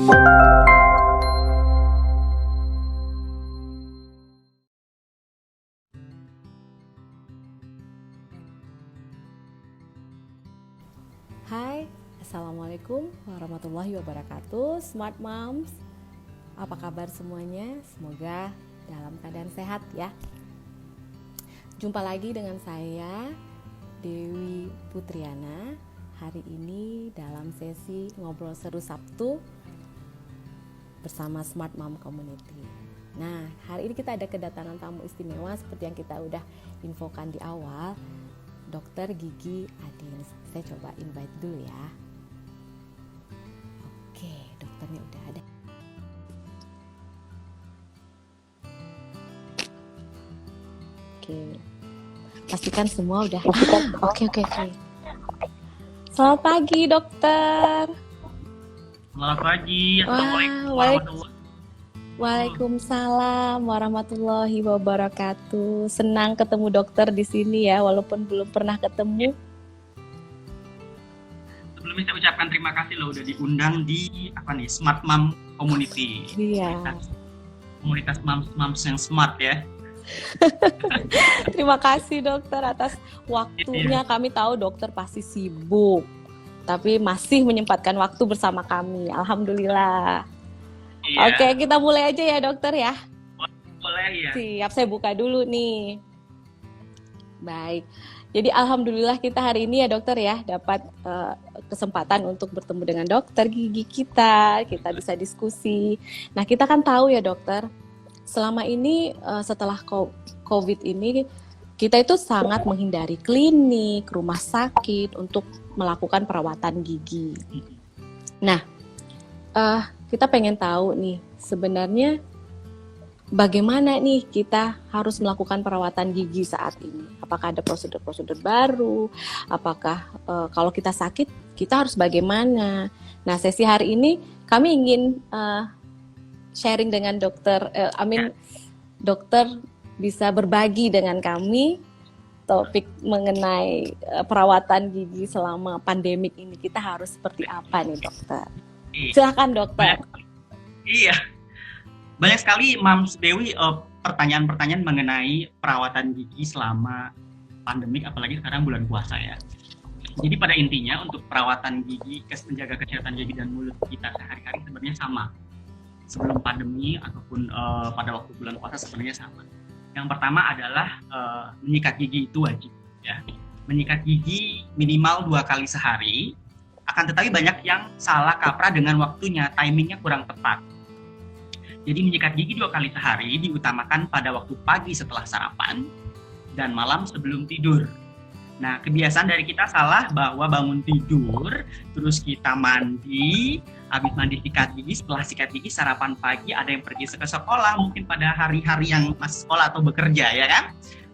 Hai, Assalamualaikum warahmatullahi wabarakatuh, Smart Moms. Apa kabar semuanya? Semoga dalam keadaan sehat ya. Jumpa lagi dengan saya, Dewi Putriana. Hari ini dalam sesi Ngobrol Seru Sabtu bersama Smart Mom Community. Nah, hari ini kita ada kedatangan tamu istimewa seperti yang kita udah infokan di awal, Dokter Gigi Adin. Saya coba invite dulu ya. Oke, dokternya udah ada. Oke, pastikan semua udah. Oke. Selamat pagi, dokter. Selamat pagi. Assalamualaikum warahmatullahi. Waalaikumsalam warahmatullahi wabarakatuh. Senang ketemu dokter di sini ya, walaupun belum pernah ketemu. Sebelumnya saya ucapkan terima kasih loh udah diundang di Smart Mom Community. Iya. Komunitas moms yang smart ya. Terima kasih dokter atas waktunya. Kami tahu dokter pasti sibuk, tapi masih menyempatkan waktu bersama kami. Alhamdulillah. Iya. Oke, kita mulai aja ya dokter ya. Boleh ya. Siap, saya buka dulu nih. Baik. Jadi alhamdulillah kita hari ini ya dokter ya dapat kesempatan untuk bertemu dengan dokter gigi kita bisa diskusi. Nah, kita kan tahu ya dokter, selama ini setelah COVID ini kita itu sangat menghindari klinik, rumah sakit untuk melakukan perawatan gigi. Nah, kita pengen tahu nih sebenarnya bagaimana nih kita harus melakukan perawatan gigi saat ini? Apakah ada prosedur-prosedur baru? Apakah kalau kita sakit kita harus bagaimana? Nah, sesi hari ini kami ingin sharing dengan dokter. Dokter bisa berbagi dengan kami topik mengenai perawatan gigi selama pandemik ini. Kita harus seperti apa nih dokter? Silakan dokter. Iya. Banyak sekali Mams Dewi pertanyaan-pertanyaan mengenai perawatan gigi selama pandemik, apalagi sekarang bulan puasa ya. Jadi pada intinya untuk perawatan gigi, menjaga kesehatan gigi dan mulut kita sehari-hari sebenarnya sama. Sebelum pandemi ataupun pada waktu bulan puasa sebenarnya sama. Yang pertama adalah menyikat gigi itu wajib ya. Menyikat gigi minimal 2 kali sehari. Akan tetapi banyak yang salah kaprah dengan waktunya, timingnya kurang tepat. Jadi menyikat gigi 2 kali sehari diutamakan pada waktu pagi setelah sarapan dan malam sebelum tidur. Nah, kebiasaan dari kita salah bahwa bangun tidur, terus kita mandi, habis mandi sikat gigi, setelah sikat gigi sarapan pagi, ada yang pergi ke sekolah, mungkin pada hari-hari yang masih sekolah atau bekerja ya kan.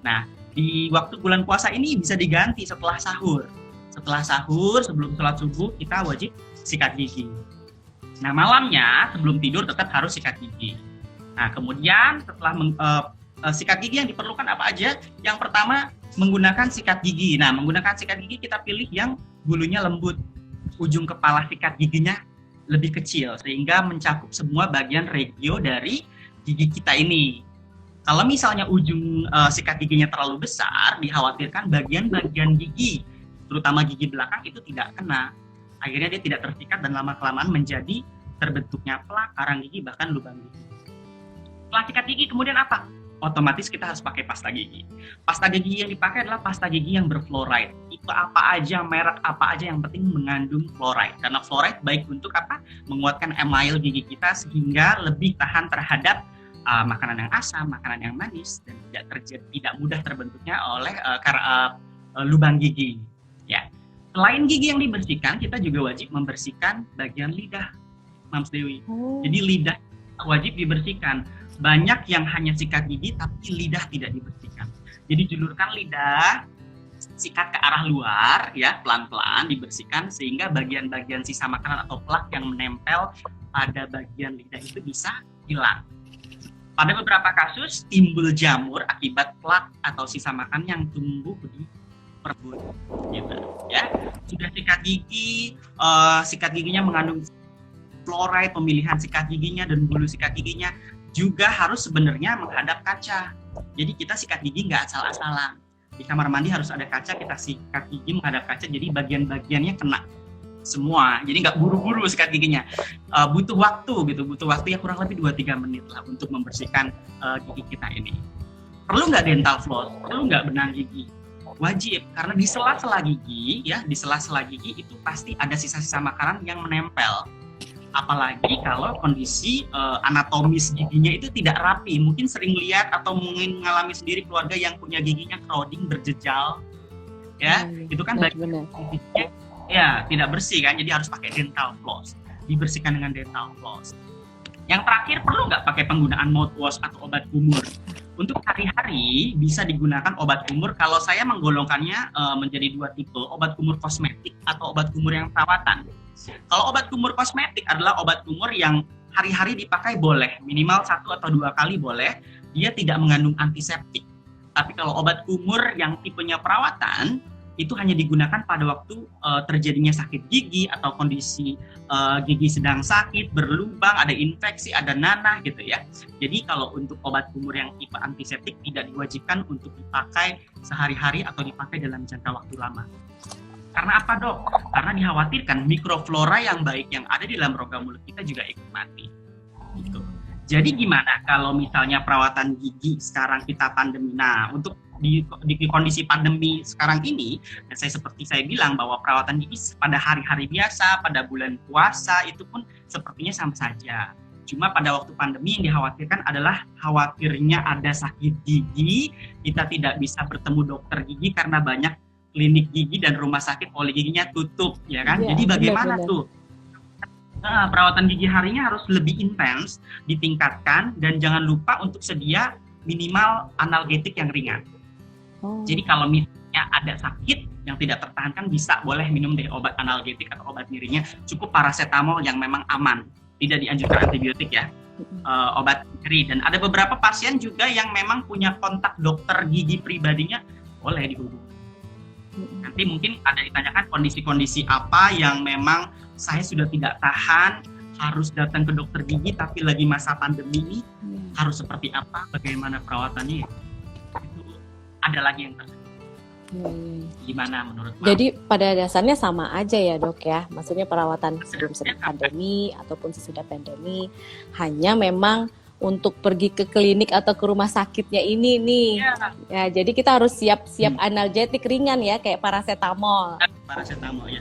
Nah, di waktu bulan puasa ini bisa diganti setelah sahur. Setelah sahur, sebelum sholat subuh, kita wajib sikat gigi. Nah, malamnya sebelum tidur tetap harus sikat gigi. Nah, kemudian setelah sikat gigi yang diperlukan apa aja? Yang pertama, menggunakan sikat gigi. Nah, menggunakan sikat gigi kita pilih yang bulunya lembut. Ujung kepala sikat giginya lebih kecil, sehingga mencakup semua bagian regio dari gigi kita ini. Kalau misalnya ujung sikat giginya terlalu besar, dikhawatirkan bagian-bagian gigi, terutama gigi belakang itu tidak kena. Akhirnya dia tidak tersikat dan lama-kelamaan menjadi terbentuknya plak, karang gigi, bahkan lubang gigi. Setelah sikat gigi kemudian apa? Otomatis kita harus pakai pasta gigi. Pasta gigi yang dipakai adalah pasta gigi yang berfluoride. Itu apa aja, merek apa aja yang penting mengandung fluoride. Karena fluoride baik untuk apa? Menguatkan email gigi kita sehingga lebih tahan terhadap makanan yang asam, makanan yang manis, dan tidak mudah terbentuknya oleh lubang gigi. Ya. Selain gigi yang dibersihkan, kita juga wajib membersihkan bagian lidah, Mams Dewi. Jadi lidah wajib dibersihkan. Banyak yang hanya sikat gigi, tapi lidah tidak dibersihkan. Jadi julurkan lidah, sikat ke arah luar, ya pelan-pelan dibersihkan sehingga bagian-bagian sisa makanan atau plak yang menempel pada bagian lidah itu bisa hilang. Pada beberapa kasus timbul jamur akibat plak atau sisa makan yang tumbuh di perut, gitu ya. Sudah sikat gigi, sikat giginya mengandung fluoride, pemilihan sikat giginya dan bulu sikat giginya juga harus sebenarnya menghadap kaca. Jadi kita sikat gigi nggak asal-asalan. Di kamar mandi harus ada kaca, kita sikat gigi menghadap kaca, jadi bagian-bagiannya kena semua. Jadi nggak buru-buru sikat giginya. Butuh waktu gitu, butuh waktu ya kurang lebih 2-3 menit lah untuk membersihkan gigi kita ini. Perlu nggak dental floss? Perlu nggak benang gigi? Wajib, karena di sela-sela gigi ya, di sela-sela gigi itu pasti ada sisa-sisa makanan yang menempel. Apalagi kalau kondisi anatomis giginya itu tidak rapi. Mungkin sering lihat atau mungkin mengalami sendiri keluarga yang punya giginya crowding, berjejal, ya, itu kan bagian giginya ya tidak bersih kan, jadi harus pakai dental floss, dibersihkan dengan dental floss. Yang terakhir, perlu nggak pakai penggunaan mouthwash atau obat kumur? Untuk hari-hari bisa digunakan obat kumur. Kalau saya menggolongkannya menjadi 2 tipe, obat kumur kosmetik atau obat kumur yang perawatan. Kalau obat kumur kosmetik adalah obat kumur yang hari-hari dipakai boleh, minimal 1 atau 2 kali boleh, dia tidak mengandung antiseptik. Tapi kalau obat kumur yang tipenya perawatan, itu hanya digunakan pada waktu terjadinya sakit gigi atau kondisi gigi sedang sakit, berlubang, ada infeksi, ada nanah gitu ya. Jadi kalau untuk obat kumur yang tipe antiseptik tidak diwajibkan untuk dipakai sehari-hari atau dipakai dalam jangka waktu lama. Karena apa dok? Karena dikhawatirkan mikroflora yang baik yang ada di dalam rongga mulut kita juga ikut mati. Gitu. Jadi gimana kalau misalnya perawatan gigi sekarang kita pandemi? Nah, untuk di kondisi pandemi sekarang ini, dan seperti saya bilang bahwa perawatan gigi pada hari-hari biasa, pada bulan puasa itu pun sepertinya sama saja. Cuma pada waktu pandemi yang dikhawatirkan adalah khawatirnya ada sakit gigi, kita tidak bisa bertemu dokter gigi karena banyak klinik gigi dan rumah sakit poli giginya tutup, ya kan? Ya, jadi bagaimana tuh? Nah, perawatan gigi harinya harus lebih intens, ditingkatkan, dan jangan lupa untuk sedia minimal analgetik yang ringan. Jadi kalau misalnya ada sakit yang tidak tertahankan, bisa boleh minum deh obat analgetik atau obat nyerinya, cukup paracetamol yang memang aman, tidak dianjurkan antibiotik ya, obat nyeri. Dan ada beberapa pasien juga yang memang punya kontak dokter gigi pribadinya, boleh dihubungi. Nanti mungkin ada ditanyakan kondisi-kondisi apa yang memang saya sudah tidak tahan, harus datang ke dokter gigi tapi lagi masa pandemi ini, harus seperti apa, bagaimana perawatannya, itu ada lagi yang terjadi. Gimana menurut Pak? Jadi pada dasarnya sama aja ya dok ya, maksudnya perawatan sebelum pandemi ataupun sesudah pandemi, hanya memang untuk pergi ke klinik atau ke rumah sakitnya ini nih, ya jadi kita harus siap-siap analgetik ringan ya, kayak paracetamol. Paracetamol ya.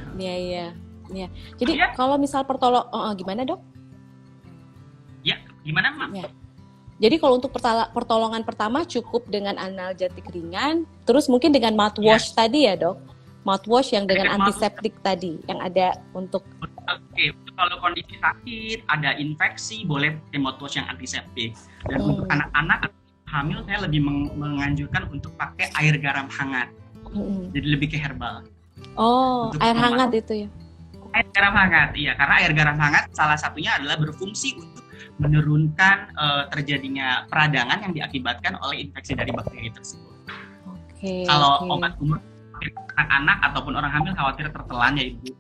Iya. Jadi kalau misal gimana dok? Ya, gimana Mak? Ya. Jadi kalau untuk pertolongan pertama cukup dengan analgetik ringan, terus mungkin dengan mouthwash tadi ya dok, mouthwash yang dengan antiseptik tadi, yang ada untuk. Oke, kalau kondisi sakit, ada infeksi, boleh pakai mouthwash yang antiseptik. Dan untuk anak-anak hamil, saya lebih menganjurkan untuk pakai air garam hangat. Jadi lebih ke herbal. Untuk air hangat itu ya? Air garam hangat, iya. Karena air garam hangat salah satunya adalah berfungsi untuk menurunkan terjadinya peradangan yang diakibatkan oleh infeksi dari bakteri tersebut. Kalau obat kumur anak-anak ataupun orang hamil khawatir tertelan ya ibu.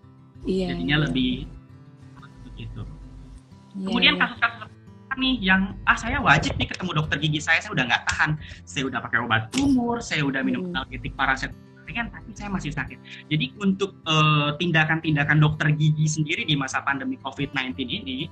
Jadinya lebih begitu. Kemudian kasus-kasus nih yang saya wajib nih ketemu dokter gigi, saya udah nggak tahan, saya udah pakai obat kumur, saya udah minum analgetik paracetamol kan, tapi saya masih sakit. Jadi untuk tindakan-tindakan dokter gigi sendiri di masa pandemi COVID-19 ini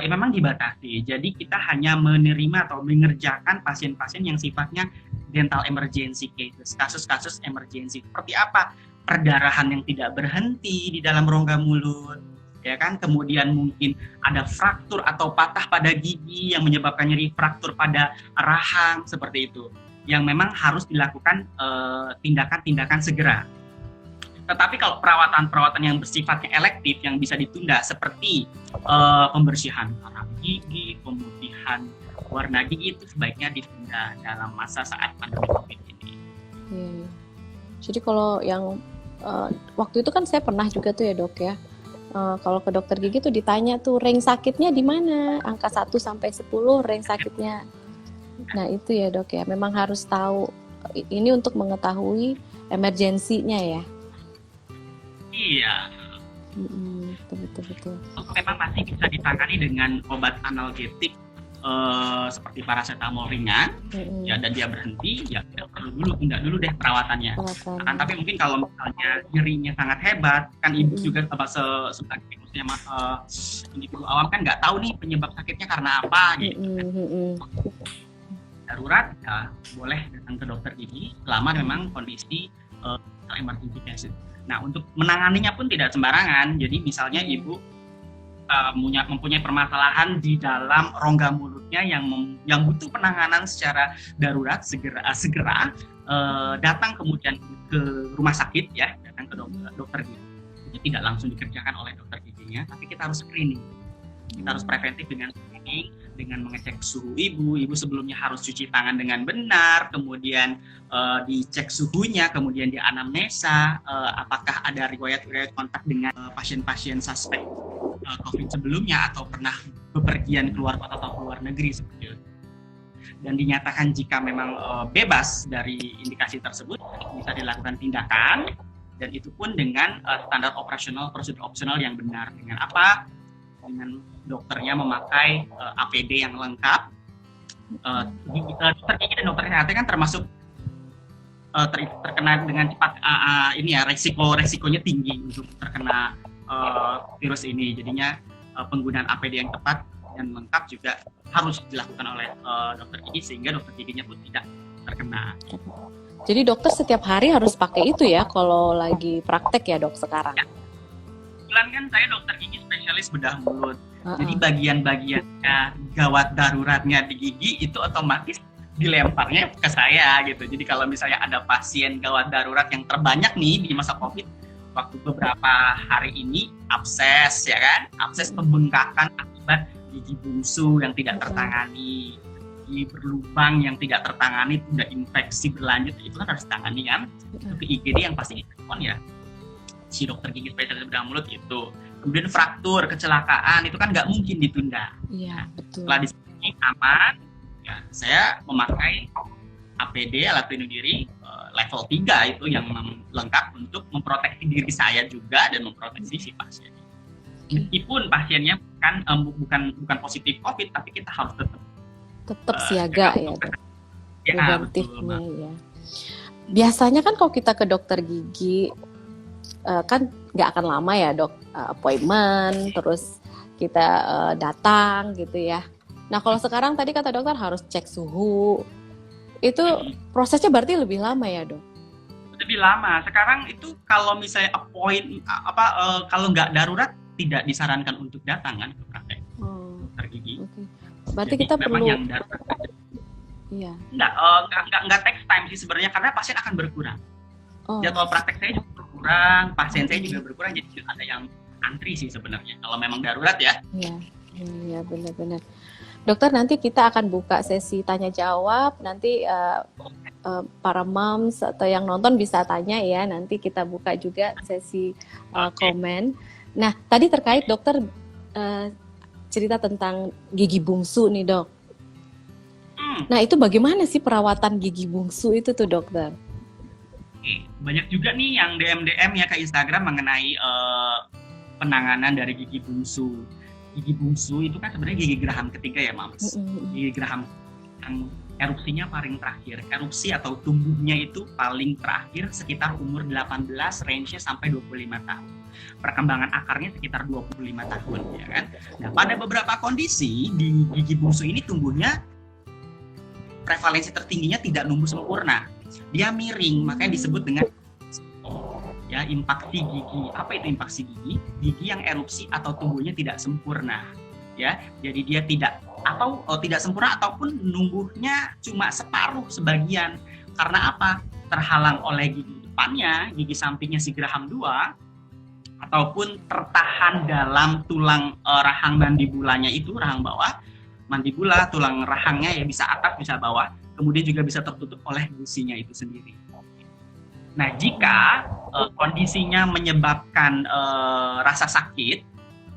memang dibatasi. Jadi kita hanya menerima atau mengerjakan pasien-pasien yang sifatnya dental emergency cases, kasus-kasus emergency. Seperti apa? Perdarahan yang tidak berhenti di dalam rongga mulut, ya kan? Kemudian mungkin ada fraktur atau patah pada gigi yang menyebabkan nyeri, fraktur pada rahang, seperti itu, yang memang harus dilakukan tindakan-tindakan segera. Tetapi kalau perawatan-perawatan yang bersifatnya elektif yang bisa ditunda seperti pembersihan karang gigi, pemutihan warna gigi, itu sebaiknya ditunda dalam masa saat pandemi COVID ini. Jadi kalau yang waktu itu kan saya pernah juga tuh ya dok ya, kalau ke dokter gigi tuh ditanya tuh range sakitnya di mana, angka 1 sampai 10 range sakitnya. Nah itu ya dok ya, memang harus tahu ini untuk mengetahui emergensinya ya. Iya. betul. Memang masih bisa ditangani dengan obat analgetik seperti paracetamol ringan, ya, dan dia berhenti, ya tidak perlu dulu, tunda dulu deh perawatannya. Akan tapi mungkin kalau misalnya nyerinya sangat hebat, kan ibu juga sebagai maksudnya individu awam kan nggak tahu nih penyebab sakitnya karena apa gitu. Darurat, ya boleh datang ke dokter gigi selama memang kondisi emergency case. Nah, untuk menanganinya pun tidak sembarangan. Jadi misalnya ibu mempunyai permasalahan di dalam rongga mulutnya yang butuh penanganan secara darurat, segera datang kemudian ke rumah sakit, ya, datang ke dokter gigi. Itu tidak langsung dikerjakan oleh dokter giginya, tapi kita harus screening. Kita harus preventif dengan screening, dengan mengecek suhu ibu sebelumnya harus cuci tangan dengan benar, kemudian dicek suhunya, kemudian dianamnesa apakah ada riwayat kontak dengan pasien-pasien suspek COVID sebelumnya atau pernah bepergian keluar kota atau keluar negeri seperti itu. Dan dinyatakan jika memang bebas dari indikasi tersebut, bisa dilakukan tindakan, dan itu pun dengan standar operasional, prosedur opsional yang benar. Dengan apa? Dengan dokternya memakai APD yang lengkap. Dokter gigi dan dokter kesehatan kan termasuk terkena dengan cepat resikonya tinggi untuk terkena virus ini. Jadinya penggunaan APD yang tepat dan lengkap juga harus dilakukan oleh dokter gigi sehingga dokter giginya pun tidak terkena. Jadi dokter setiap hari harus pakai itu ya kalau lagi praktek ya dok sekarang? Ya. Kebetulan kan saya dokter gigi spesialis bedah mulut. Jadi bagian-bagiannya gawat daruratnya di gigi itu otomatis dilemparnya ke saya gitu. Jadi kalau misalnya ada pasien gawat darurat yang terbanyak nih di masa COVID, waktu beberapa hari ini abses, ya kan? Abses pembengkakan akibat gigi bungsu yang tidak tertangani, gigi berlubang yang tidak tertangani, udah infeksi berlanjut, itu kan harus ditangani kan? Itu ke IGD yang pasti ditelepon ya si dokter gigi spesialis bedah mulut itu. Kemudian fraktur, kecelakaan itu kan nggak mungkin ditunda. Iya, betul. Setelah di sini aman, ya, saya memakai APD alat pelindung diri level 3 itu yang lengkap untuk memproteksi diri saya juga dan memproteksi si pasien. Meskipun pasiennya bukan positif COVID, tapi kita harus tetap siaga ya dok. Preventifnya ya. Biasanya kan kalau kita ke dokter gigi kan nggak akan lama ya dok, appointment, terus kita datang gitu ya. Nah kalau sekarang tadi kata dokter harus cek suhu, itu prosesnya berarti lebih lama ya dok? Lebih lama. Sekarang itu kalau misalnya kalau nggak darurat tidak disarankan untuk datang kan ke praktek dokter gigi. Okay. Berarti jadi kita perlu. Yang darurat. Iya. Nggak take time sih sebenarnya karena pasien akan berkurang. Jadwal praktek saya juga berkurang, pasien saya juga berkurang, jadi ada yang antri sih sebenarnya kalau memang darurat ya. Iya benar-benar. Dokter, nanti kita akan buka sesi tanya jawab, nanti para moms atau yang nonton bisa tanya ya, nanti kita buka juga sesi komen. Nah, tadi terkait dokter cerita tentang gigi bungsu nih dok. Nah, itu bagaimana sih perawatan gigi bungsu itu tuh dokter? Banyak juga nih yang DM ya ke Instagram mengenai penanganan dari gigi bungsu. Gigi bungsu itu kan sebenarnya gigi geraham ketiga ya, Mams. Gigi geraham yang erupsinya paling terakhir. Erupsi atau tumbuhnya itu paling terakhir sekitar umur 18, range-nya sampai 25 tahun. Perkembangan akarnya sekitar 25 tahun, ya kan? Nah, pada beberapa kondisi di gigi bungsu ini tumbuhnya prevalensi tertingginya tidak numbuh sempurna. Dia miring, makanya disebut dengan ya impaksi gigi. Apa itu impaksi gigi? Gigi yang erupsi atau tumbuhnya tidak sempurna. Ya, jadi dia tidak sempurna ataupun numbuhnya cuma separuh sebagian. Karena apa? Terhalang oleh gigi depannya, gigi sampingnya si geraham 2, ataupun tertahan dalam tulang rahang mandibulanya itu, rahang bawah, mandibula, tulang rahangnya ya bisa atas bisa bawah. Kemudian juga bisa tertutup oleh gusinya itu sendiri. Nah, jika kondisinya menyebabkan rasa sakit,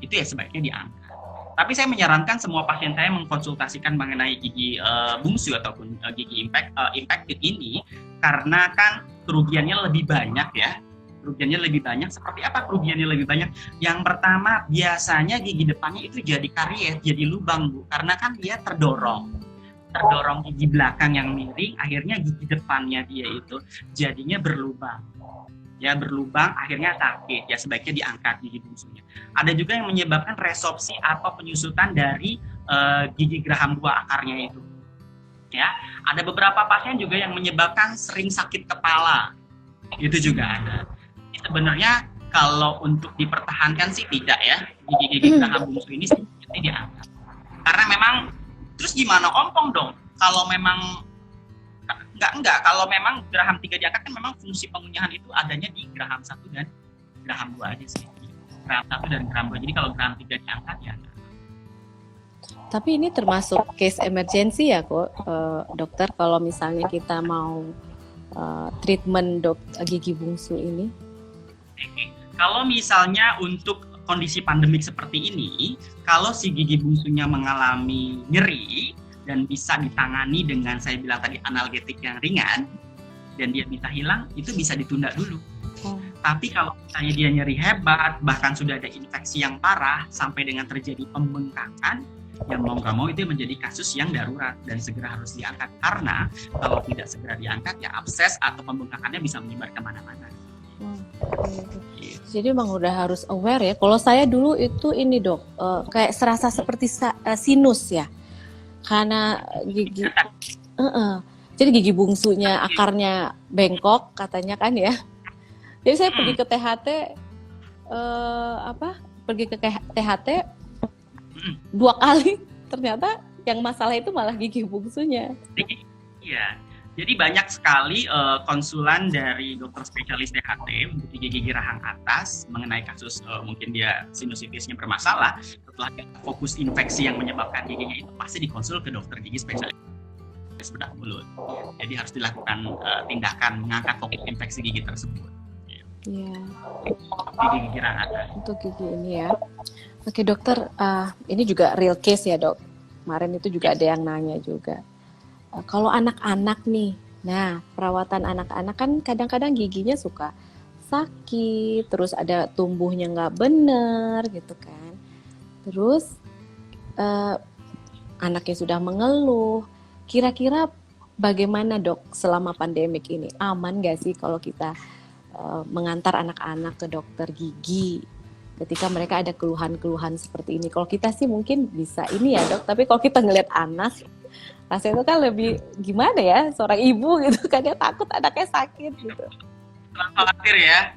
itu ya sebaiknya diangkat. Tapi saya menyarankan semua pasien saya mengkonsultasikan mengenai gigi bungsu ataupun gigi impacted ini, karena kan kerugiannya lebih banyak ya Kerugiannya lebih banyak. Seperti apa kerugiannya lebih banyak? Yang pertama, biasanya gigi depannya itu jadi karies, jadi lubang, Bu. Karena kan dia terdorong gigi belakang yang miring, akhirnya gigi depannya dia itu jadinya berlubang. Ya, berlubang, akhirnya sakit. Ya, sebaiknya diangkat gigi bungsunya. Ada juga yang menyebabkan resorpsi atau penyusutan dari gigi geraham buah akarnya itu. Ya, ada beberapa pasien juga yang menyebabkan sering sakit kepala. Itu juga ada. Jadi sebenarnya kalau untuk dipertahankan sih tidak ya, gigi-gigi geraham bungsu ini seperti diangkat. Karena memang terus gimana ompong dong? Kalau memang enggak, kalau memang geraham 3 diangkat kan memang fungsi pengunyahan itu adanya di geraham 1 dan geraham 2 aja sih. Geraham 1 dan geraham 2. Jadi kalau geraham 3 diangkat ya. Tapi ini termasuk case emergency ya kok, dokter, kalau misalnya kita mau treatment gigi bungsu ini? Oke. Kalau misalnya untuk kondisi pandemik seperti ini, kalau si gigi bungsunya mengalami nyeri dan bisa ditangani dengan saya bilang tadi analgetik yang ringan dan dia bisa hilang, itu bisa ditunda dulu. Tapi kalau misalnya dia nyeri hebat, bahkan sudah ada infeksi yang parah sampai dengan terjadi pembengkakan, yang mau nggak mau itu menjadi kasus yang darurat dan segera harus diangkat. Karena kalau tidak segera diangkat, ya abses atau pembengkakannya bisa menyebar kemana-mana. Jadi memang udah harus aware ya. Kalau saya dulu itu ini dok, kayak serasa seperti sinus ya, karena gigi, jadi gigi bungsunya akarnya bengkok katanya kan ya. Jadi saya pergi ke THT, pergi ke THT 2 kali, ternyata yang masalah itu malah gigi bungsunya. Iya. Jadi banyak sekali konsulan dari dokter spesialis THT untuk gigi geraham atas mengenai kasus mungkin dia sinusitisnya bermasalah. Setelah fokus infeksi yang menyebabkan giginya itu pasti dikonsul ke dokter gigi spesialis bedah mulut. Jadi harus dilakukan tindakan mengangkat fokus infeksi gigi tersebut. Iya. Gigi geraham atas. Untuk gigi ini ya. Oke dokter, ini juga real case ya dok. Kemarin itu juga ada yang nanya juga. Kalau anak-anak nih, nah perawatan anak-anak kan kadang-kadang giginya suka sakit, terus ada tumbuhnya nggak bener gitu kan. Terus anaknya sudah mengeluh, kira-kira bagaimana dok selama pandemik ini? Aman nggak sih kalau kita mengantar anak-anak ke dokter gigi ketika mereka ada keluhan-keluhan seperti ini? Kalau kita sih mungkin bisa ini ya dok, tapi kalau kita ngelihat anak, rasanya itu kan lebih gimana ya, seorang ibu gitu kan, dia takut anaknya sakit gitu. Khawatir ya.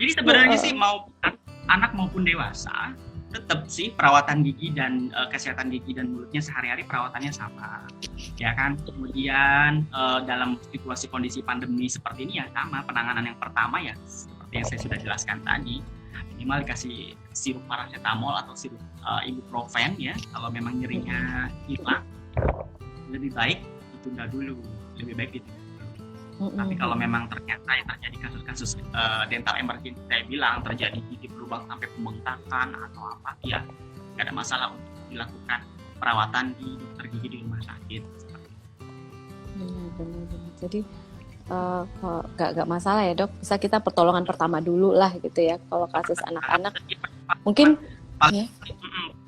Jadi sebenarnya sih mau anak maupun dewasa, tetap sih perawatan gigi dan kesehatan gigi dan mulutnya sehari-hari perawatannya sama. Ya kan? Kemudian dalam situasi kondisi pandemi seperti ini ya sama, penanganan yang pertama ya seperti yang saya sudah jelaskan tadi. Minimal dikasih sirup paracetamol atau sirup ibuprofen ya, kalau memang nyerinya hilang. Lebih baik ditunda dulu, Tapi kalau memang ternyata yang terjadi kasus-kasus dental emergency saya bilang terjadi gigi berlubang sampai pembengkakan atau apa, ya nggak ada masalah untuk dilakukan perawatan di dokter gigi di rumah sakit. Benar. Jadi nggak masalah ya dok, bisa kita pertolongan pertama dulu lah gitu ya kalau kasus anak-anak. Mungkin ya.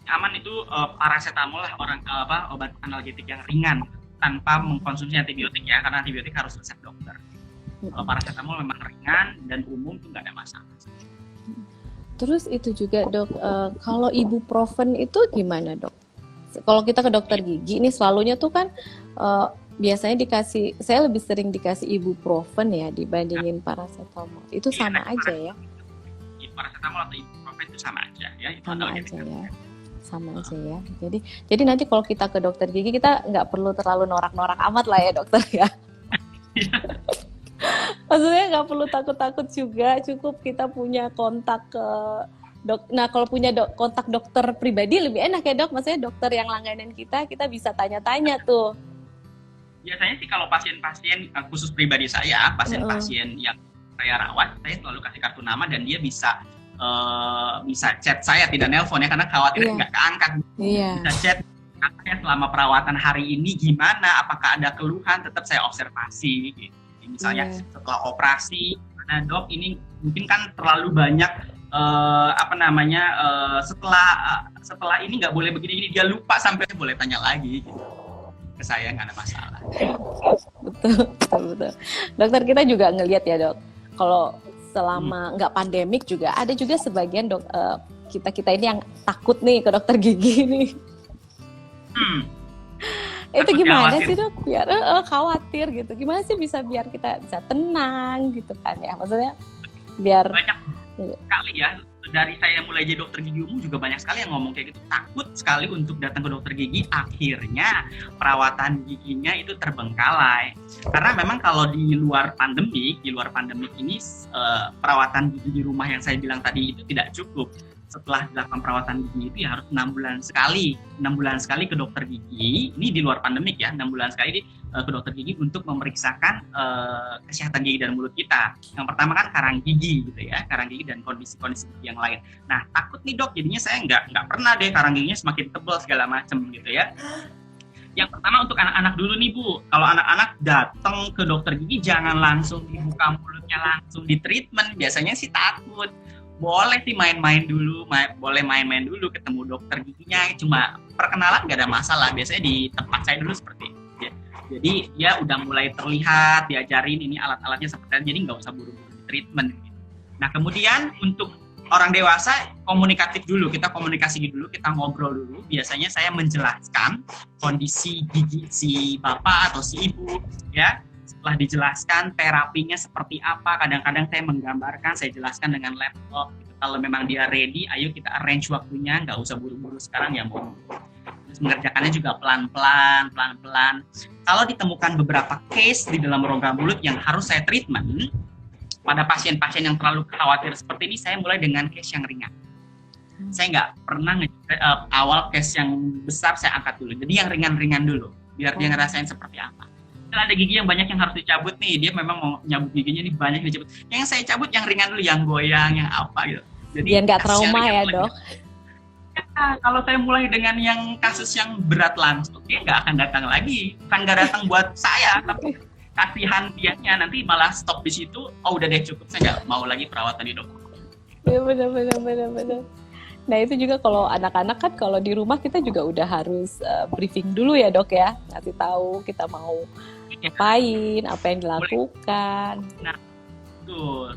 Aman itu paracetamol lah, obat analgetik yang ringan tanpa mengkonsumsi antibiotik ya, karena antibiotik harus resep dokter. Kalau paracetamol memang ringan dan umum itu nggak ada masalah. Terus itu juga dok, kalau ibuprofen itu gimana dok? Kalau kita ke dokter gigi ini selalunya tuh kan biasanya dikasih, saya lebih sering dikasih ibuprofen ya dibandingin paracetamol. Itu sama aja ya? Paracetamol atau ibuprofen itu sama aja ya. Sama aja ya. Jadi nanti kalau kita ke dokter gigi, kita nggak perlu terlalu norak-norak amat lah ya dokter ya. Maksudnya nggak perlu takut-takut juga, cukup kita punya kontak ke dok. Nah kalau punya kontak dokter pribadi lebih enak ya dok. Maksudnya dokter yang langganan kita bisa tanya-tanya tuh. Biasanya sih kalau pasien-pasien khusus pribadi saya, pasien-pasien yang saya rawat, saya selalu kasih kartu nama dan dia bisa chat saya, tidak nelpon ya, karena khawatir nggak keangkat. Bisa chat selama perawatan hari ini gimana, apakah ada keluhan, tetap saya observasi gitu. Misalnya setelah operasi Nah, Dok, ini mungkin kan terlalu banyak setelah ini nggak boleh begini, dia lupa sampai boleh tanya lagi gitu. Ke saya nggak ada masalah. Betul. Dokter, kita juga ngelihat ya dok, kalau selama nggak pandemik juga ada juga sebagian kita ini yang takut nih ke dokter gigi nih. Itu gimana sih dok? Biar khawatir gitu. Gimana sih biar kita bisa tenang gitu kan ya? Maksudnya biar banyak sekali ya, dari saya mulai jadi dokter gigi umum juga banyak sekali yang ngomong kayak gitu, takut sekali untuk datang ke dokter gigi, akhirnya perawatan giginya itu terbengkalai. Karena memang kalau di luar pandemik ini perawatan gigi di rumah yang saya bilang tadi itu tidak cukup. Setelah dilakukan perawatan gigi itu ya harus 6 bulan sekali ke dokter gigi. Ini di luar pandemik ya, 6 bulan sekali ke dokter gigi untuk memeriksakan kesehatan gigi dan mulut kita. Yang pertama kan karang gigi gitu ya, karang gigi dan kondisi-kondisi gigi yang lain. Nah, takut nih dok, jadinya saya nggak pernah deh karang giginya semakin tebal segala macam gitu ya. Yang pertama untuk anak-anak dulu nih Bu, kalau anak-anak datang ke dokter gigi jangan langsung dibuka mulutnya, langsung di treatment. Biasanya sih takut. Boleh sih main-main dulu, boleh main-main dulu ketemu dokter giginya, cuma perkenalan nggak ada masalah. Biasanya di tempat saya dulu seperti itu. Jadi ya udah mulai terlihat, diajarin ini alat-alatnya seperti itu, jadi nggak usah buru-buru di treatment. Nah kemudian untuk orang dewasa komunikatif dulu, kita komunikasi dulu, kita ngobrol dulu. Biasanya saya menjelaskan kondisi gigi si bapak atau si ibu, ya. Setelah dijelaskan terapinya seperti apa, kadang-kadang saya menggambarkan, saya jelaskan dengan laptop. Kalau memang dia ready, ayo kita arrange waktunya, nggak usah buru-buru sekarang ya mau. Terus mengerjakannya juga pelan-pelan. Kalau ditemukan beberapa case di dalam rongga mulut yang harus saya treatment, pada pasien-pasien yang terlalu khawatir seperti ini, saya mulai dengan case yang ringan. Saya nggak pernah awal case yang besar saya angkat dulu. Jadi yang ringan-ringan dulu, biar dia ngerasain seperti apa. Ada gigi yang banyak yang harus dicabut nih, dia memang mau nyabut giginya nih banyak yang dicabut. Yang saya cabut yang ringan dulu, yang goyang, yang apa gitu. Jadi biar nggak trauma ya dok. Ya, kalau saya mulai dengan yang kasus yang berat langsung, dia nggak akan datang lagi. Bukan nggak datang buat saya, tapi kasihan dianya nanti malah stop di situ. Oh udah deh cukup, saya nggak mau lagi perawatan di dokter. Ya benar. Nah itu juga kalau anak-anak kan kalau di rumah kita juga udah harus briefing dulu ya dok ya, ngasih tahu kita mau ngapain, apa yang dilakukan. Nah, betul.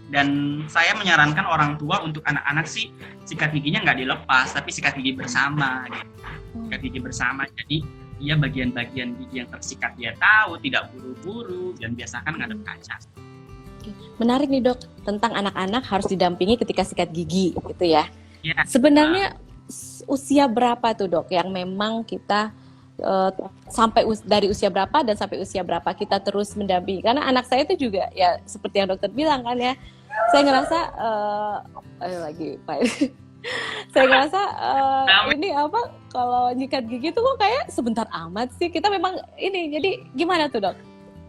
Dan saya menyarankan orang tua untuk anak-anak sih sikat giginya nggak dilepas, tapi sikat gigi bersama. Gitu. Sikat gigi bersama. Jadi dia bagian-bagian gigi yang tersikat dia tahu, tidak buru-buru, dan biasakan ngadep kaca. Menarik nih dok, tentang anak-anak harus didampingi ketika sikat gigi, gitu ya. Ya. Sebenarnya usia berapa tuh dok yang memang kita dari usia berapa dan sampai usia berapa kita terus mendampingi? Karena anak saya itu juga ya seperti yang dokter bilang kan ya, saya ngerasa saya ngerasa ini apa kalau nyikat gigi tuh kok kayak sebentar amat sih. Kita memang ini, jadi gimana tuh dok?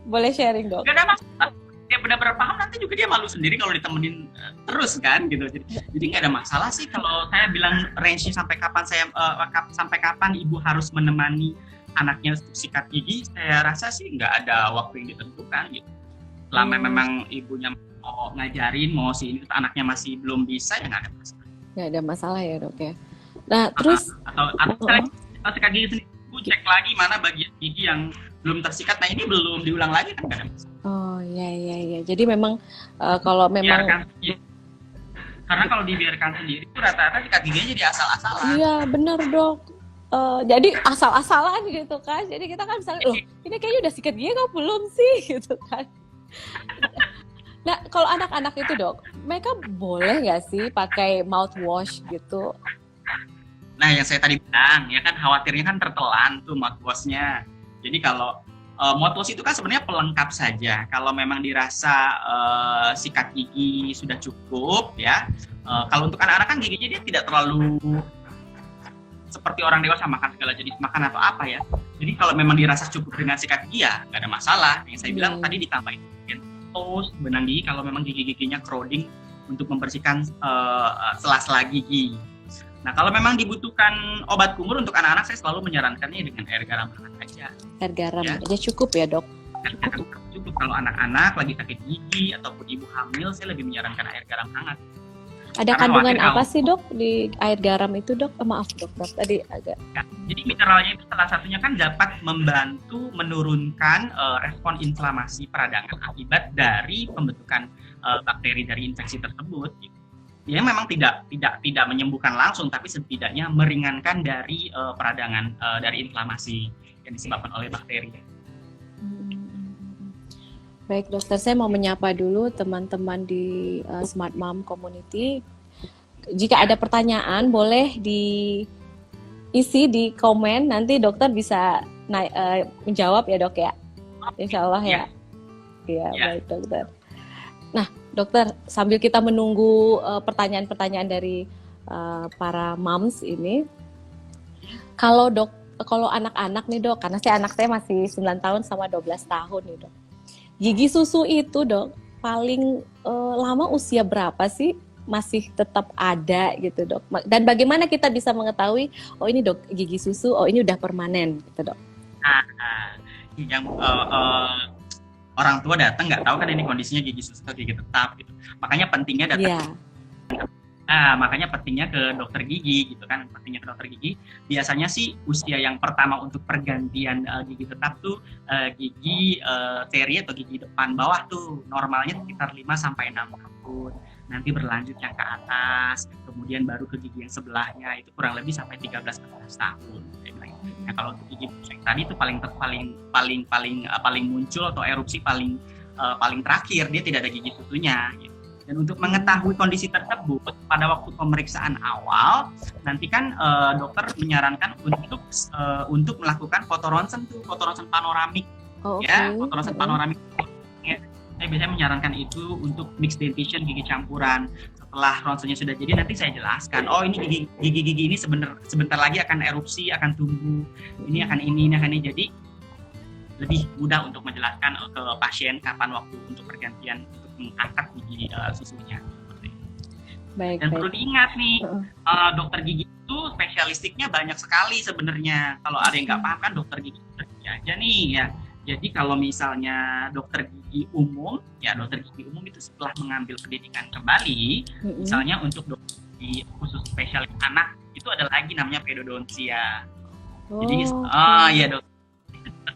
Boleh sharing dok? Gak ada masalah. Dia benar-benar paham, nanti juga dia malu sendiri kalau ditemenin terus kan gitu. Jadi nggak ada masalah sih kalau saya bilang range-nya sampai kapan ibu harus menemani anaknya untuk sikat gigi. Saya rasa sih nggak ada waktu yang ditentukan gitu. Selama memang ibunya mau ngajarin, mau sih anaknya masih belum bisa, ya nggak ada masalah. Nggak ada masalah ya dok ya. Nah terus atau sikat gigi sendiri, ibu cek lagi mana bagian gigi yang belum tersikat. Nah ini belum diulang lagi kan nggak ada masalah. Oh iya. Jadi memang kalau memang karena kalau dibiarkan sendiri itu rata-rata sikat giginya jadi asal-asalan. Iya benar dok. Jadi asal-asalan gitu kan. Jadi kita kan misalnya, loh ini kayaknya udah sikat gigi kok belum sih gitu kan. Nah kalau anak-anak itu dok, mereka boleh nggak sih pakai mouthwash gitu? Nah yang saya tadi bilang ya kan, khawatirnya kan tertelan tuh mouthwash-nya. Jadi kalau mouthwash itu kan sebenarnya pelengkap saja. Kalau memang dirasa sikat gigi sudah cukup ya. Kalau untuk anak-anak kan giginya dia tidak terlalu seperti orang dewasa makan segala jenis makan atau apa ya. Jadi kalau memang dirasa cukup dengan sikat gigi ya nggak ada masalah. Yang saya bilang tadi ditambahin tos, benang gigi kalau memang gigi-giginya crowding untuk membersihkan sela-sela gigi. Nah, kalau memang dibutuhkan obat kumur untuk anak-anak, saya selalu menyarankannya dengan air garam hangat aja. Air garam aja cukup ya, dok? Cukup. untuk kalau anak-anak lagi sakit gigi ataupun ibu hamil, saya lebih menyarankan air garam hangat. Ada Karena kandungan khawatir apa sih dok di air garam itu dok? Maaf dok, tadi agak. ya, jadi mineralnya itu salah satunya kan dapat membantu menurunkan respon inflamasi peradangan akibat dari pembentukan bakteri dari infeksi tersebut. Gitu. Ya memang tidak menyembuhkan langsung, tapi setidaknya meringankan dari peradangan dari inflamasi yang disebabkan oleh bakteri. Baik dokter, saya mau menyapa dulu teman-teman di Smart Mom Community. Jika ada pertanyaan boleh diisi di komen, nanti dokter bisa menjawab ya dok ya. Insya Allah ya. Iya baik dokter. Nah dokter, sambil kita menunggu pertanyaan-pertanyaan dari para moms ini, kalau anak-anak nih dok, karena anak saya masih 9 tahun sama 12 tahun nih dok. Gigi susu itu dok, paling lama usia berapa sih masih tetap ada gitu dok? Dan bagaimana kita bisa mengetahui, oh ini dok gigi susu, oh ini udah permanen gitu dok? Yang orang tua datang nggak tahu kan ini kondisinya gigi susu atau gigi tetap gitu. Makanya pentingnya datang. Yeah. Makanya pentingnya ke dokter gigi gitu kan. Pentingnya ke dokter gigi. Biasanya sih usia yang pertama untuk pergantian gigi tetap tuh gigi seri atau gigi depan bawah tuh normalnya sekitar 5 sampai 6 tahun. Nanti berlanjut yang ke atas, kemudian baru ke gigi yang sebelahnya itu kurang lebih sampai 13-14 tahun. Nah, kalau untuk gigi yang tadi itu paling muncul atau erupsi paling terakhir, dia tidak ada gigi susunya gitu. Dan untuk mengetahui kondisi tersebut pada waktu pemeriksaan awal, nanti kan dokter menyarankan untuk melakukan foto ronsen panoramik, ya, foto ronsen panoramik. Ya, saya biasanya menyarankan itu untuk mixed dentition, gigi campuran. Setelah ronsennya sudah jadi, nanti saya jelaskan. Oh ini gigi ini sebentar lagi akan erupsi, akan tumbuh. Ini akan ini. Jadi lebih mudah untuk menjelaskan ke pasien kapan waktu untuk pergantian untuk mengangkat gigi susunya. Baik, dan perlu diingat nih, dokter gigi itu spesialistiknya banyak sekali sebenarnya. Kalau ada yang nggak paham kan dokter gigi aja nih ya. Jadi kalau misalnya dokter gigi umum itu setelah mengambil pendidikan kembali, misalnya untuk dokter gigi khusus spesialis anak itu ada lagi namanya pedodontia. Jadi ya dokter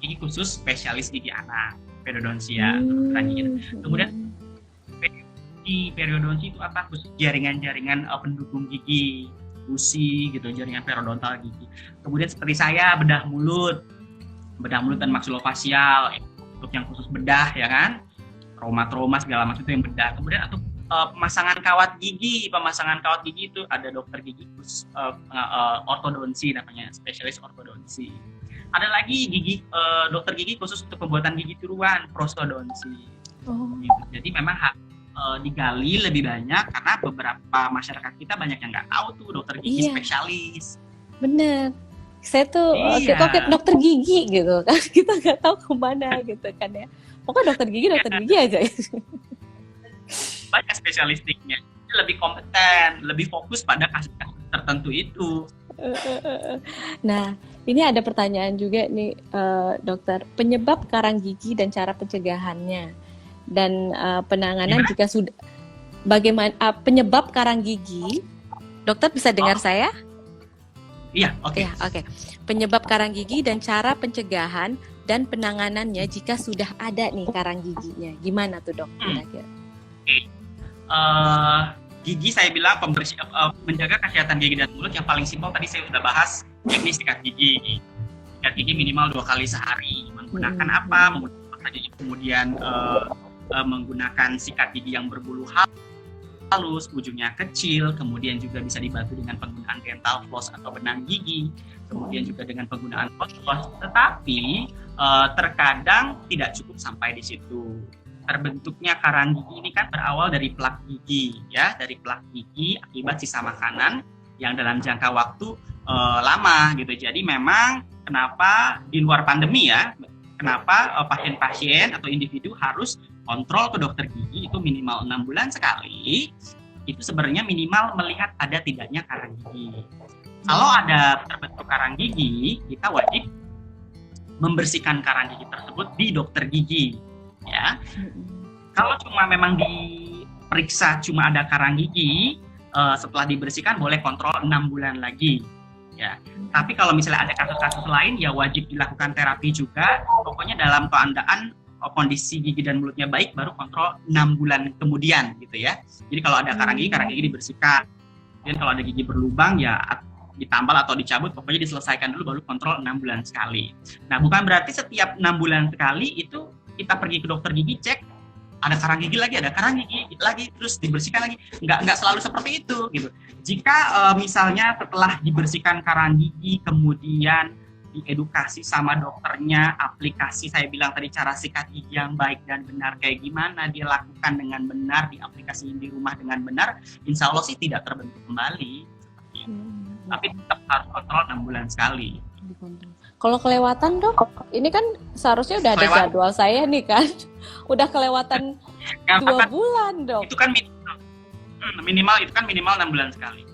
gigi khusus spesialis gigi anak, pedodontia. Kemudian periodonsi itu apa? Khusus jaringan-jaringan pendukung gigi, gusi gitu, jaringan periodontal gigi. Kemudian seperti saya bedah mulut dan maksilofasial untuk yang khusus bedah ya kan, trauma segala macam itu yang bedah. Kemudian atau pemasangan kawat gigi itu ada dokter gigi khusus ortodonsi namanya, spesialis ortodonsi. Ada lagi dokter gigi khusus untuk pembuatan gigi tiruan, prostodonsi. Gitu. Jadi memang digali lebih banyak karena beberapa masyarakat kita banyak yang nggak tahu tuh dokter gigi spesialis. Bener. Saya tuh kok dokter gigi gitu kan, kita nggak tahu kemana gitu kan ya. Pokoknya dokter gigi aja. Banyak spesialistiknya, lebih kompeten, lebih fokus pada kasus-kasus tertentu itu. Nah, ini ada pertanyaan juga nih dokter, penyebab karang gigi dan cara pencegahannya dan penanganan jika sudah bagaimana penyebab karang gigi. Dokter bisa dengar saya? Iya, oke. Ya, oke. Penyebab karang gigi dan cara pencegahan dan penanganannya jika sudah ada nih karang giginya. Gimana tuh dok? Kira-kira? Gigi saya bilang menjaga kesehatan gigi dan mulut yang paling simpel tadi saya sudah bahas, yakni sikat gigi. Sikat gigi minimal 2 kali sehari. Menggunakan apa? Kemudian menggunakan sikat gigi yang berbulu halus, ujungnya kecil, kemudian juga bisa dibantu dengan penggunaan dental floss atau benang gigi, kemudian juga dengan penggunaan floss. Tetapi terkadang tidak cukup sampai di situ. Terbentuknya karang gigi ini kan berawal dari plak gigi, ya, dari plak gigi akibat sisa makanan yang dalam jangka waktu lama gitu. Jadi memang kenapa di luar pandemi ya, kenapa pasien-pasien atau individu harus kontrol ke dokter gigi itu minimal 6 bulan sekali, itu sebenarnya minimal melihat ada tidaknya karang gigi. Kalau ada terbentuk karang gigi, kita wajib membersihkan karang gigi tersebut di dokter gigi. ya. Kalau cuma memang diperiksa cuma ada karang gigi, setelah dibersihkan boleh kontrol 6 bulan lagi. Ya. Tapi kalau misalnya ada kasus-kasus lain, ya wajib dilakukan terapi juga. Pokoknya dalam keadaan kondisi gigi dan mulutnya baik, baru kontrol 6 bulan kemudian, gitu ya. Jadi kalau ada karang gigi dibersihkan. Dan kalau ada gigi berlubang, ya ditambal atau dicabut, pokoknya diselesaikan dulu, baru kontrol 6 bulan sekali. Nah, bukan berarti setiap 6 bulan sekali itu kita pergi ke dokter gigi, cek ada karang gigi lagi, terus dibersihkan lagi. Nggak selalu seperti itu, gitu. Jika misalnya setelah dibersihkan karang gigi, kemudian diedukasi sama dokternya, aplikasi saya bilang tadi cara sikat gigi yang baik dan benar kayak gimana, dia lakukan dengan benar, diaplikasikan di rumah dengan benar, insya Allah sih tidak terbentuk kembali. Tapi tetap harus kontrol 6 bulan sekali. Kalau kelewatan dok, ini kan seharusnya udah ada jadwal saya nih kan, udah kelewatan 2 bulan dok. Itu kan minimal 6 bulan sekali.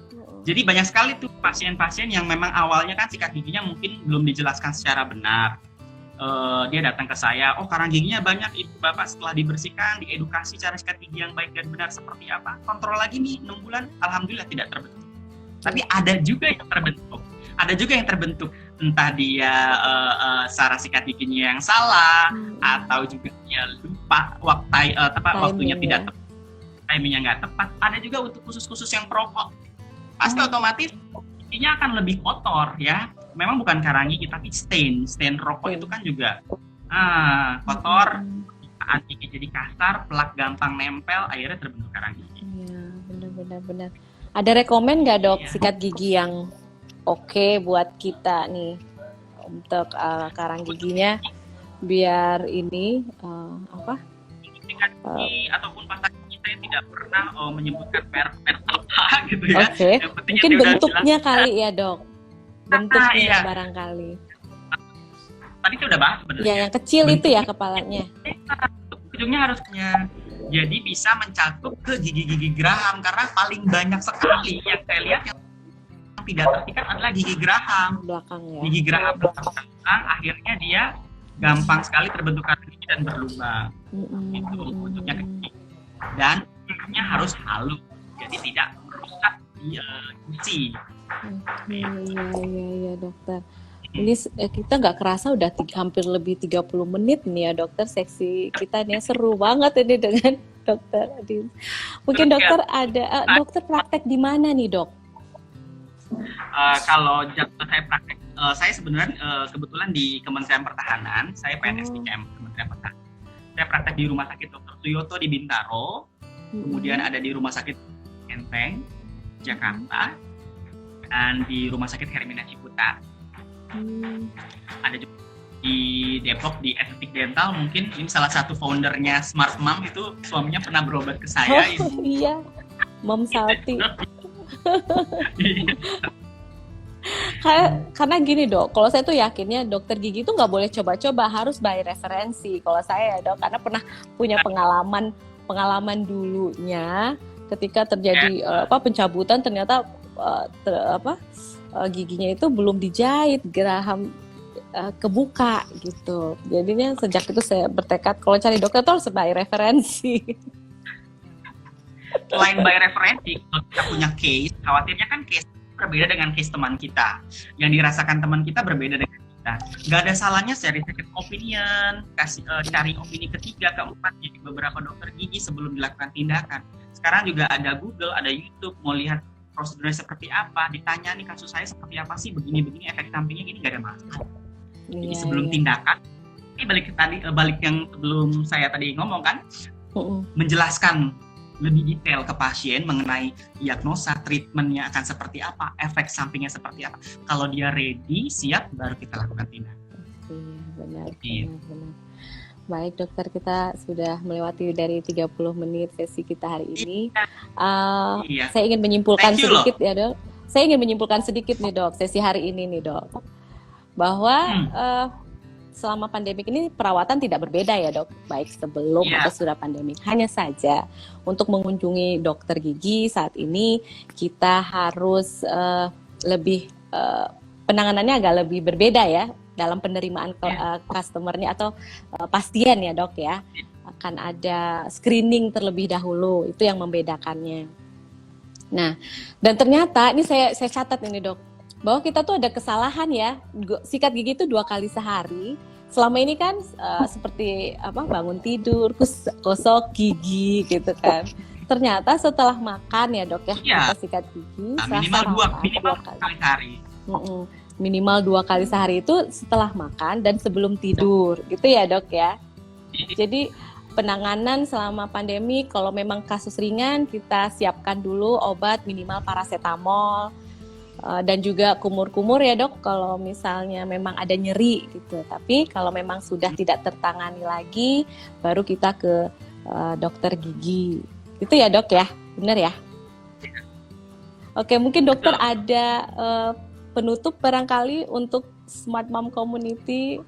Jadi banyak sekali tuh pasien-pasien yang memang awalnya kan sikat giginya mungkin belum dijelaskan secara benar. Dia datang ke saya, oh karang giginya banyak, itu Bapak setelah dibersihkan, diedukasi cara sikat gigi yang baik dan benar seperti apa, kontrol lagi nih 6 bulan, alhamdulillah tidak terbentuk. Tapi ada juga yang terbentuk, entah dia cara sikat giginya yang salah, atau juga dia lupa waktunya tidak tepat, timingnya nggak tepat. Ada juga untuk khusus yang perokok, pasti otomatis giginya akan lebih kotor ya. Memang bukan karang gigi tapi stain rokok itu kan juga kotor, gigi jadi kasar, plak gampang nempel, akhirnya terbentuk karang gigi. Iya, benar. Ada rekomen nggak dok sikat gigi yang oke buat kita nih untuk karang giginya biar ini sikat gigi ataupun pasta gigi saya tidak pernah menyebutkan merek apa gitu ya. Oke. Mungkin bentuknya kali ya dok. Bentuknya barangkali. Tadi itu udah bahas sebenarnya. Ya, yang kecil itu ya kepalanya. Ujungnya harusnya jadi bisa mencakup ke gigi-gigi geraham, karena paling banyak sekali yang saya lihat yang tidak terpikat adalah gigi geraham. Belakang ya. Gigi geraham belakang, akhirnya dia gampang sekali terbentuk karang gigi dan berlubang. Itu bentuknya kecil. Dan bentuknya harus halus, jadi tidak merusak di gusi. Iya dokter. Ini kita nggak kerasa udah hampir lebih 30 menit nih ya dokter, seksi kita nih seru banget ini dengan dokter Adin. Mungkin dokter ada dokter praktek di mana nih dok? Kalau jadwal saya praktek, saya sebenarnya kebetulan di Kementerian Pertahanan, saya PNS di Kementerian Pertahanan. Saya praktek di Rumah Sakit Dr. Suyoto di Bintaro, kemudian ada di Rumah Sakit Enteng, Jakarta, dan di Rumah Sakit Hermina Ciputat. Ada juga di Depok di Estetik Dental, mungkin ini salah satu foundernya Smart Mom, itu suaminya pernah berobat ke saya. Iya, Mom Salty. Karena gini dok, kalau saya tuh yakinnya dokter gigi tuh nggak boleh coba-coba, harus by referensi. Kalau saya ya dok, karena pernah punya pengalaman dulunya ketika terjadi pencabutan, ternyata giginya itu belum dijahit, geraham kebuka gitu. Jadinya sejak itu saya bertekad kalau cari dokter tuh harus by referensi. Selain by referensi, kalau kita punya case, khawatirnya kan case berbeda dengan case teman kita. Yang dirasakan teman kita berbeda dengan kita. Nggak ada salahnya share second opinion, cari opini ketiga, keempat, jadi beberapa dokter gigi sebelum dilakukan tindakan. Sekarang juga ada Google, ada YouTube, mau lihat prosedurnya seperti apa, ditanya nih kasus saya seperti apa sih, begini efek sampingnya gini, nggak ada masalah. Jadi sebelum tindakan, ini balik yang sebelum saya tadi ngomong kan, menjelaskan lebih detail ke pasien mengenai diagnosa, treatmentnya akan seperti apa, efek sampingnya seperti apa. Kalau dia ready, siap, baru kita lakukan tindakan. Benar. Baik dokter, kita sudah melewati dari 30 menit sesi kita hari ini. Saya ingin menyimpulkan sedikit ya dok. Saya ingin menyimpulkan sedikit nih dok, sesi hari ini nih dok. Bahwa selama pandemik ini perawatan tidak berbeda ya dok, baik sebelum atau sudah pandemik. Hanya saja untuk mengunjungi dokter gigi saat ini kita harus lebih penanganannya agak lebih berbeda ya dalam penerimaan customer-nya atau pasien ya dok ya. akan ada screening terlebih dahulu. Itu yang membedakannya. Nah, dan ternyata ini saya catat ini dok, bahwa kita tuh ada kesalahan ya, sikat gigi itu 2 kali sehari. Selama ini kan seperti bangun tidur, gosok gigi gitu kan. Ternyata setelah makan ya dok ya, kita sikat gigi. Minimal 2 kali sehari. Minimal 2 kali sehari itu setelah makan dan sebelum tidur, gitu ya dok ya. Jadi penanganan selama pandemi, kalau memang kasus ringan kita siapkan dulu obat minimal paracetamol dan juga kumur-kumur ya dok kalau misalnya memang ada nyeri gitu. Tapi kalau memang sudah tidak tertangani lagi baru kita ke dokter gigi. Itu ya dok ya, benar ya? Oke, mungkin dokter ada penutup barangkali untuk Smart Mom Community.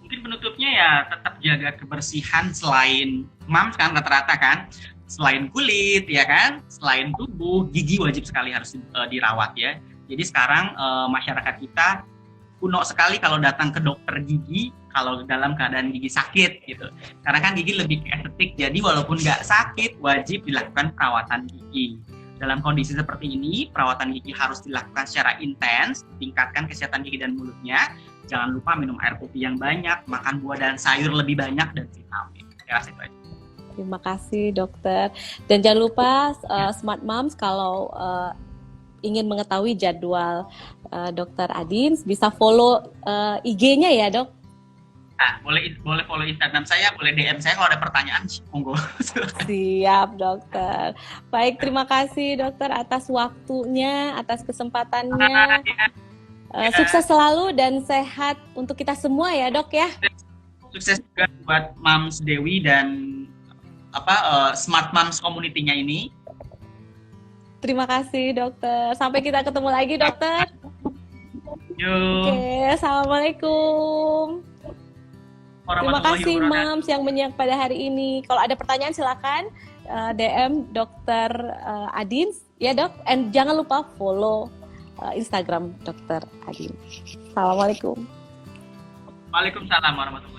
Mungkin penutupnya ya tetap jaga kebersihan selain mams kan rata-rata kan, selain kulit ya kan, selain tubuh, gigi wajib sekali harus dirawat ya. Jadi sekarang masyarakat kita kuno sekali kalau datang ke dokter gigi kalau dalam keadaan gigi sakit gitu. Karena kan gigi lebih estetik, jadi walaupun nggak sakit wajib dilakukan perawatan gigi. Dalam kondisi seperti ini, perawatan gigi harus dilakukan secara intens, tingkatkan kesehatan gigi dan mulutnya. Jangan lupa minum air putih yang banyak, makan buah dan sayur lebih banyak, dan vitamin. Saya rasa itu aja. Terima kasih dokter. Dan jangan lupa Smart Moms kalau ingin mengetahui jadwal dokter Adins bisa follow IG-nya ya dok. Nah, boleh follow Instagram saya, boleh DM saya kalau ada pertanyaan, monggo. Siap dokter. Baik, terima kasih dokter atas waktunya, atas kesempatannya. Sukses selalu dan sehat untuk kita semua ya dok ya. Sukses juga buat Mams Dewi dan Smart Moms Community-nya ini. Terima kasih dokter. Sampai kita ketemu lagi dokter. Oke, assalamualaikum. Terima kasih Mams yang menyimak pada hari ini. Kalau ada pertanyaan silakan DM Dokter Adins ya dok. And jangan lupa follow Instagram Dokter Adins. Assalamualaikum. Waalaikumsalam warahmatullahi wabarakatuh.